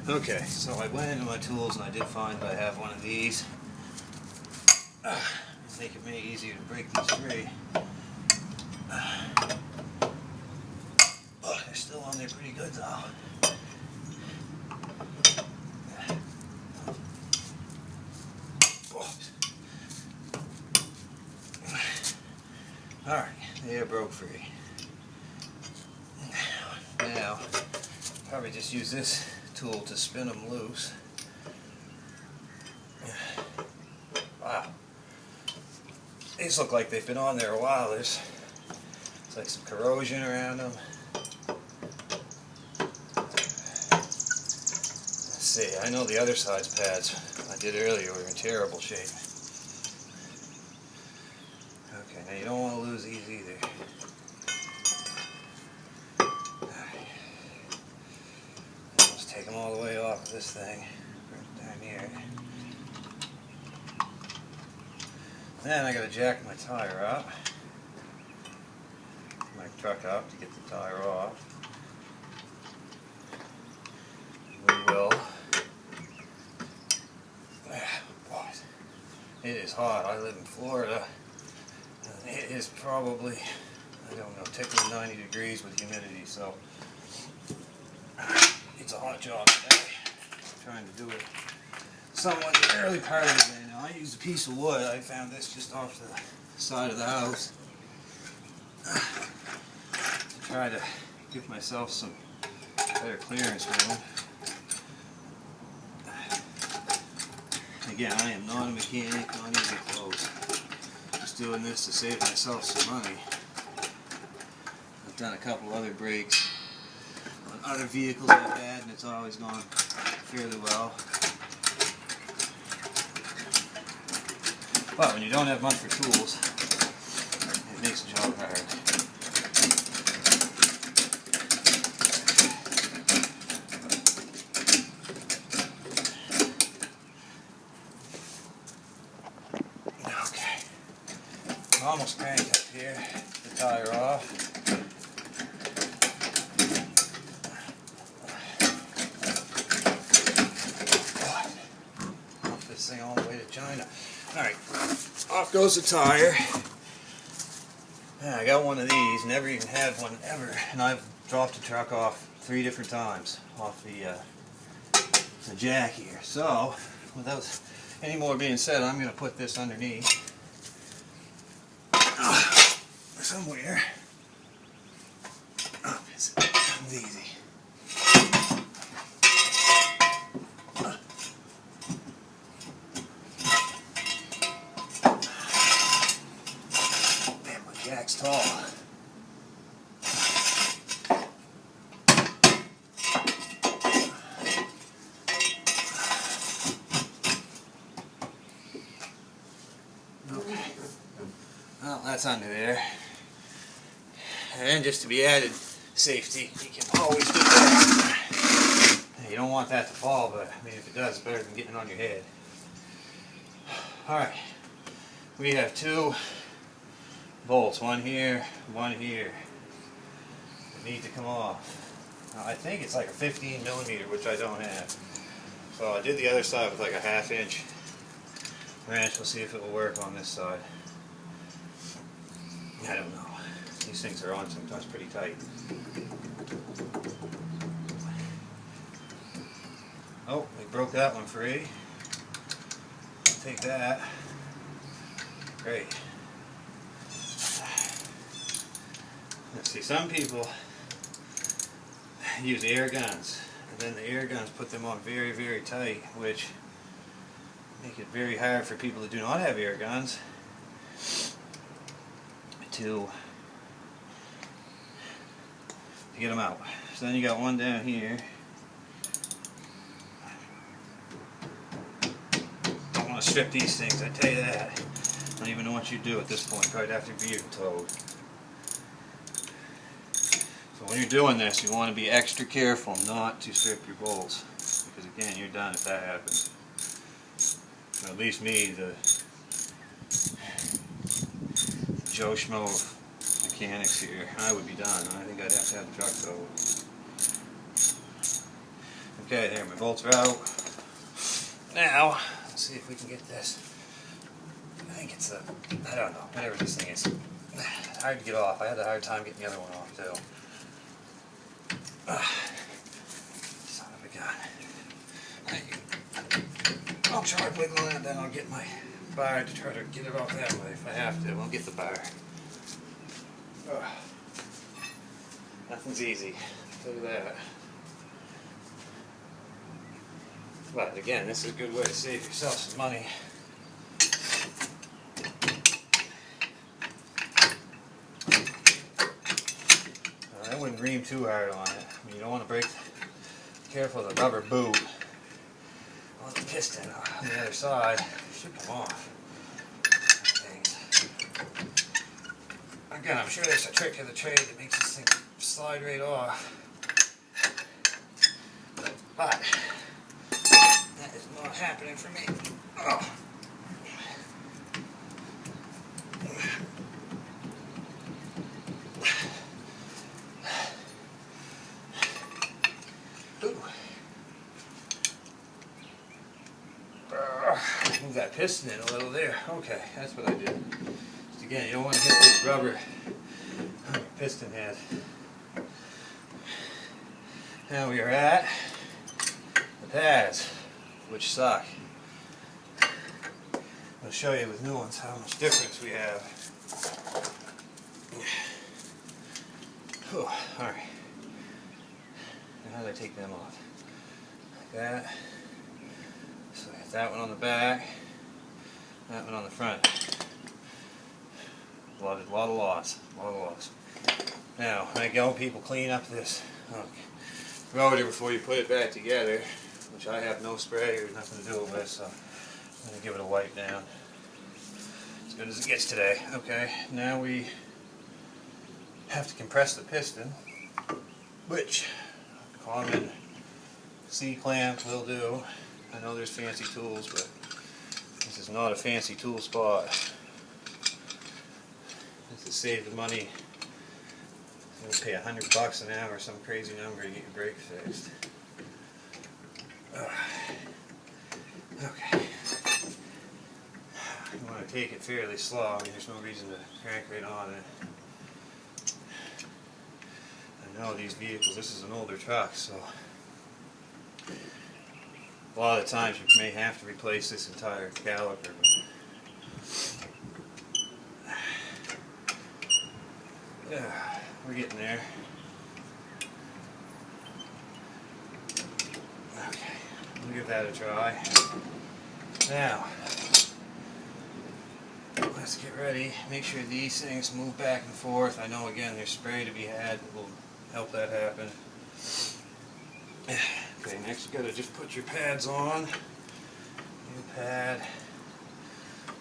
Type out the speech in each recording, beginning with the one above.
Okay, so I went into my tools and I did find that I have one of these. Make it way easier to break these free. Oh, they're still on there pretty good though. Alright, they are broke free. Now, probably just use this tool to spin them loose. Wow. These look like they've been on there a while. There's like some corrosion around them. Let's see, I know the other side's pads I did earlier were in terrible shape. Okay, now you don't want to lose these either. Let's take them all the way off of this thing. Right down here. Then I gotta jack my tire up. My truck up to get the tire off. We will. Boy, it is hot. I live in Florida. And it is probably, I don't know, tickling 90 degrees with humidity, so it's a hot job today. I'm trying to do it somewhat the early part of the day. Now, I used a piece of wood. I found this just off the side of the house to try to give myself some better clearance room. Again, I am not a mechanic, not even close. Just doing this to save myself some money. I've done a couple other breaks on other vehicles I've had, and it's always gone fairly well. But when you don't have much for tools, it makes the job hard. Okay, I'm almost cranked up here. The tire off. Off this thing all the way to China. Alright, off goes the tire. Yeah, I got one of these, never even had one ever, and I've dropped the truck off 3 different times off the jack here. So, without any more being said, I'm going to put this underneath somewhere. Oh, it's easy. Jack's tall. Okay. Well, that's under there. And just to be added safety, you can always do that. You don't want that to fall, but I mean, if it does, it's better than getting on your head. Alright. We have 2 bolts, one here, one here, that need to come off. Now, I think it's like a 15 millimeter, which I don't have. So I did the other side with like a 1/2 inch wrench. We'll see if it will work on this side. I don't know. These things are on sometimes pretty tight. Oh, we broke that one free. I'll take that. Great. Let's see, some people use air guns, and then the air guns put them on very, very tight, which make it very hard for people that do not have air guns to get them out. So then you got one down here. Don't want to strip these things, I tell you that. I don't even know what you do at this point, right after being towed. So when you're doing this, you want to be extra careful not to strip your bolts, because again, you're done if that happens. Or at least me, the Joe Schmo of mechanics here, I would be done. I think I'd have to have the truck towed. Okay, there, my bolts are out. Now, let's see if we can get this. I think it's I don't know, whatever this thing is. It's hard to get off. I had a hard time getting the other one off, too. Son of a gun. I'll try wiggling it, then I'll get my bar to try to get it off that way if I have to. I'll get the bar. Nothing's easy, I'll tell you that. But again, this is a good way to save yourself some money. I wouldn't ream too hard on it. I mean, you don't want to break. Be careful of the rubber boot on the piston on the other side. It should come off. Again, I'm sure there's a trick of the trade that makes this thing slide right off. But that is not happening for me. Oh. Move that piston in a little there. Okay, that's what I did. Just again, you don't want to hit this rubber on your piston head. Now we are at the pads, which suck. I'll show you with new ones how much difference we have. Whew, alright. Now how do I take them off? Like that. So I got that one on the back, that one on the front. A lot of loss. Now, I go people clean up this rotor before you put it back together, which I have no spray or nothing to do with, so I'm going to give it a wipe down. As good as it gets today. Okay, now we have to compress the piston, which a common C-clamp will do. I know there's fancy tools, but this is not a fancy tool spot. This is save the money. You pay $100 an hour, some crazy number to get your brake fixed. Okay. You want to take it fairly slow. I mean, there's no reason to crank right on it. I know these vehicles, this is an older truck, so a lot of the times you may have to replace this entire caliper. Yeah, we're getting there. Okay, we'll give that a try. Now, let's get ready. Make sure these things move back and forth. I know again there's spray to be had that will help that happen. Okay, next you gotta just put your pads on. New pad.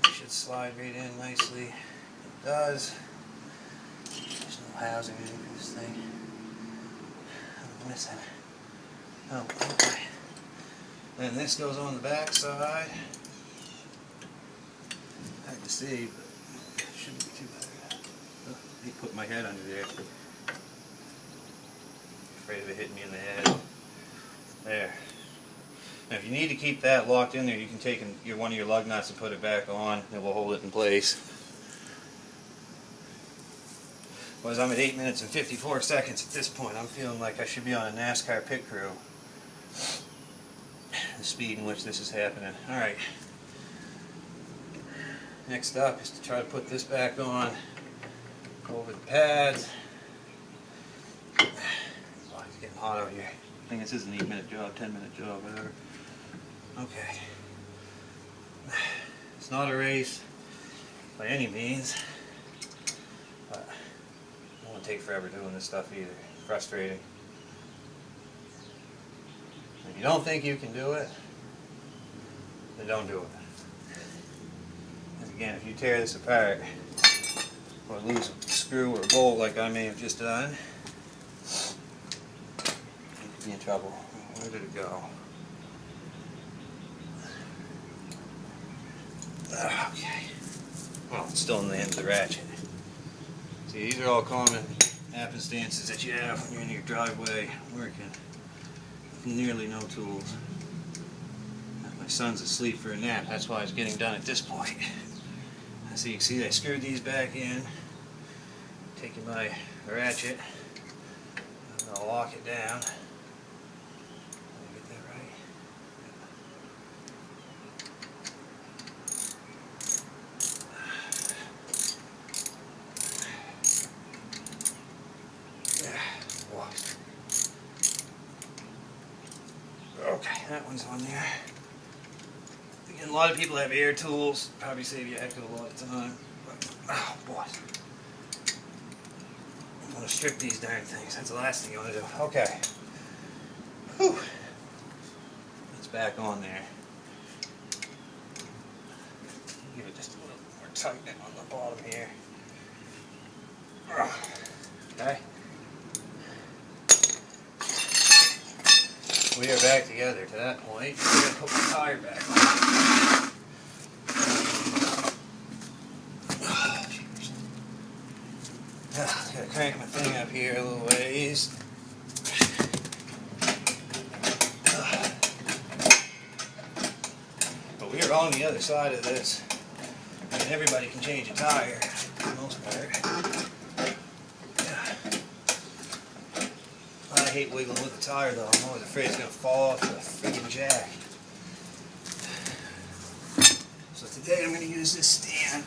It should slide right in nicely. It does. There's no housing in for this thing. I'm missing. Oh, okay. Then this goes on the back side. Hard to see, but it shouldn't be too bad. Oh, I put my head under there. Afraid of it hitting me in the head. There. Now if you need to keep that locked in there, you can take one of your lug nuts and put it back on. It will hold it in place. Whereas I'm at 8 minutes and 54 seconds at this point. I'm feeling like I should be on a NASCAR pit crew. The speed in which this is happening. Alright. Next up is to try to put this back on over the pads. Oh, it's getting hot out here. I think this is an 8-minute job, 10-minute job, whatever. Okay. It's not a race by any means, but it won't take forever doing this stuff either. It's frustrating. If you don't think you can do it, then don't do it. And again, if you tear this apart or lose a screw or a bolt like I may have just done, in trouble. Where did it go? Okay. Well, it's still in the end of the ratchet. See, these are all common happenstances that you have when you're in your driveway working. nearly no tools. My son's asleep for a nap, that's why it's getting done at this point. So you can see I screwed these back in, taking my ratchet, I'm going to lock it down. Did I get that right? Okay, that one's on there. Again, a lot of people have air tools, probably save you a heck of a lot of time. But, oh boy. I'm going to strip these darn things. That's the last thing you want to do. Okay. Whew. It's back on there. Give it just a little more tightening on the bottom here. Okay. We are back together to that point. I'm going to put my tire back on. Gotta crank my thing up here a little ways. But we are on the other side of this. I mean, everybody can change a tire for the most part. I hate wiggling with the tire though. I'm always afraid it's going to fall off the freaking jack. So today I'm going to use this stand.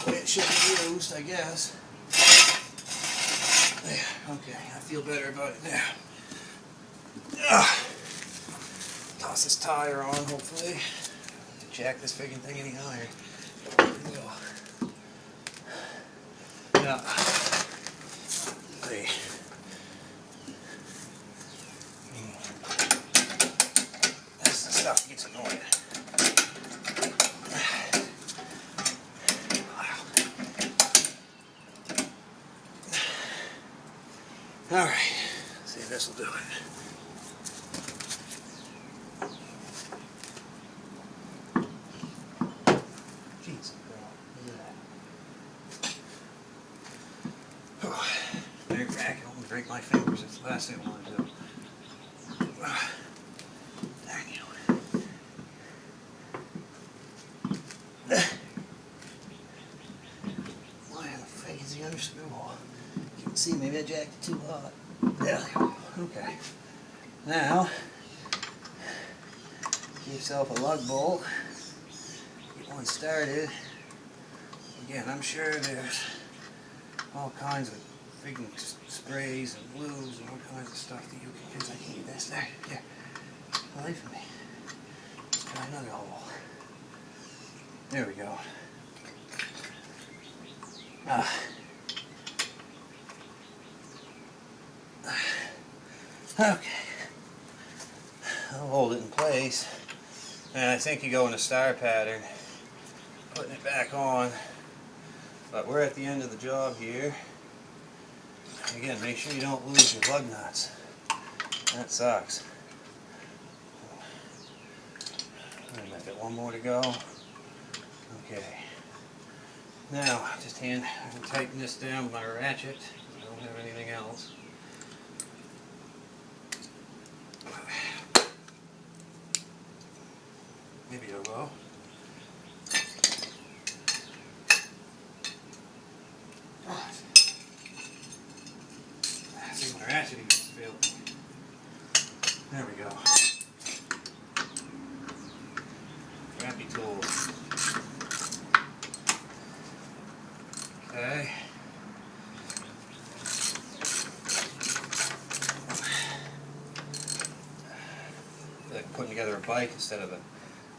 The way it should be used, I guess. There, okay, I feel better about it now. Toss this tire on, hopefully. To jack this friggin' thing any higher. There we go. Now, see. Stuff gets annoying. Alright, see if this will do it. Jeez, girl, look at that. Oh, very crack, I don't want to break my fingers, it's the last thing I want to do. Underscrew hole. You can see, maybe I jacked it too hot. There we go. Okay. Now, get yourself a lug bolt. Get one started. Again, I'm sure there's all kinds of freaking sprays and glues and all kinds of stuff that you can use. I can get this there. Here. Away from me. Let's try another hole. There we go. Okay, I'll hold it in place, and I think you go in a star pattern, putting it back on, but we're at the end of the job here. Again, make sure you don't lose your lug nuts, that sucks. I've got one more to go. Okay, now just I can tighten this down with my ratchet, I don't have anything else. Maybe it'll go. See, my ratchet even failed. There we go. Crappy tools. Okay. Like putting together a bike instead of a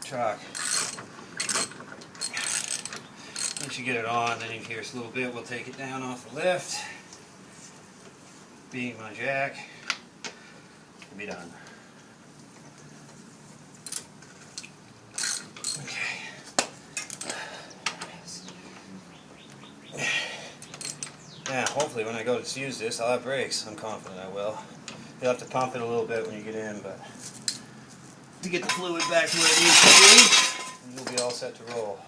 truck. Once you get it on, then you hear us a little bit, we'll take it down off the lift. Being my jack, we'll be done. Okay. Now, hopefully when I go to use this, I'll have brakes. I'm confident I will. You'll have to pump it a little bit when you get in, but to get the fluid back to where it needs to be, and you'll be all set to roll.